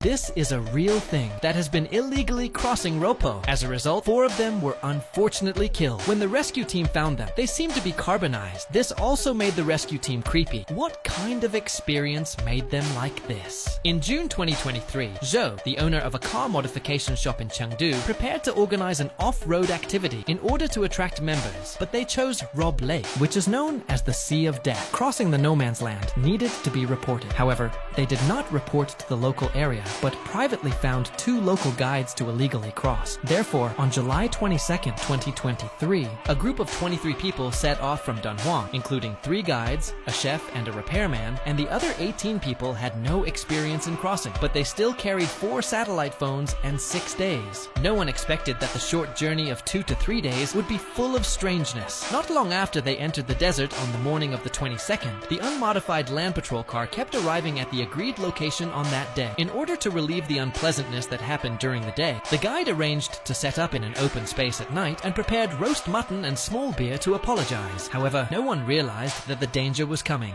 This is a real thing that has been illegally crossing Ropo. As a result, 4 of them were unfortunately killed. When the rescue team found them, they seemed to be carbonized. This also made the rescue team creepy. What kind of experience made them like this? In June 2023, Zhou, the owner of a car modification shop in Chengdu, prepared to organize an off-road activity in order to attract members, but they chose Rob Lake, which is known as the Sea of Death. Crossing the no man's land needed to be reported. However, they did not report to the local area, but privately found 2 local guides to illegally cross. Therefore, on July 22nd, 2023, a group of 23 people set off from Dunhuang, including 3 guides, a chef, and a repairman, and the other 18 people had no experience in crossing, but they still carried 4 satellite phones and 6 days. No one expected that the short journey of 2 to 3 days would be full of strangeness. Not long after they entered the desert on the morning of the 22nd, the unmodified land patrol car kept arriving at the agreed location on that day. In order to relieve the unpleasantness that happened during the day, the guide arranged to set up in an open space at night and prepared roast mutton and small beer to apologize. However, no one realized that the danger was coming.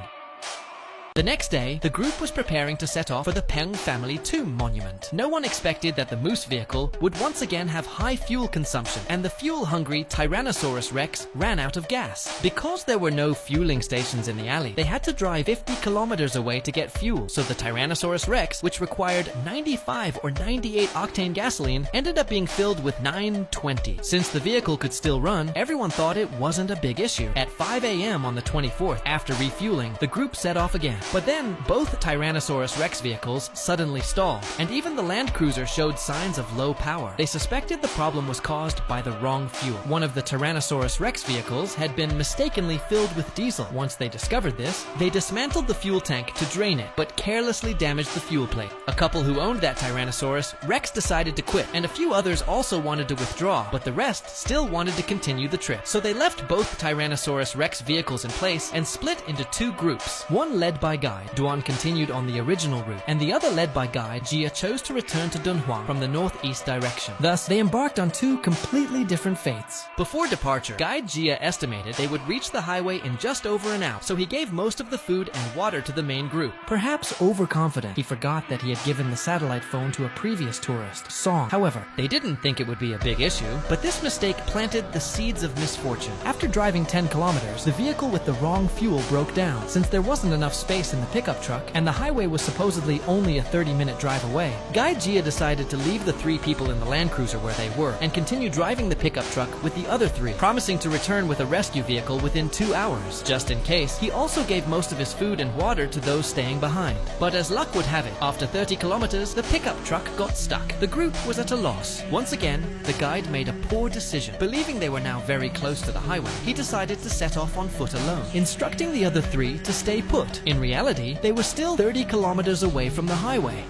The next day, the group was preparing to set off for the Peng family tomb monument. No one expected that the moose vehicle would once again have high fuel consumption, and the fuel-hungry Tyrannosaurus Rex ran out of gas. Because there were no fueling stations in the alley, they had to drive 50 kilometers away to get fuel, so the Tyrannosaurus Rex, which required 95 or 98 octane gasoline, ended up being filled with 920. Since the vehicle could still run, everyone thought it wasn't a big issue. At 5 a.m. on the 24th, after refueling, the group set off again. But then, both Tyrannosaurus Rex vehicles suddenly stalled, and even the Land Cruiser showed signs of low power. They suspected the problem was caused by the wrong fuel. One of the Tyrannosaurus Rex vehicles had been mistakenly filled with diesel. Once they discovered this, they dismantled the fuel tank to drain it, but carelessly damaged the fuel plate. A couple who owned that Tyrannosaurus Rex decided to quit, and a few others also wanted to withdraw, but the rest still wanted to continue the trip. So they left both Tyrannosaurus Rex vehicles in place and split into 2 groups, one led by Guide. Duan continued on the original route, and the other led by Guide, Jia chose to return to Dunhuang from the northeast direction. Thus, they embarked on 2 completely different fates. Before departure, Guide Jia estimated they would reach the highway in just over an hour, so he gave most of the food and water to the main group. Perhaps overconfident, he forgot that he had given the satellite phone to a previous tourist, Song. However, they didn't think it would be a big issue, but this mistake planted the seeds of misfortune. After driving 10 kilometers, the vehicle with the wrong fuel broke down. Since there wasn't enough space in the pickup truck, and the highway was supposedly only a 30-minute drive away, Guide Jia decided to leave the 3 people in the Land Cruiser where they were, and continue driving the pickup truck with the other 3, promising to return with a rescue vehicle within 2 hours. Just in case, he also gave most of his food and water to those staying behind. But as luck would have it, after 30 kilometers, the pickup truck got stuck. The group was at a loss. Once again, the guide made a poor decision. Believing they were now very close to the highway, he decided to set off on foot alone, instructing the other 3 to stay put. In reality, they were still 30 kilometers away from the highway.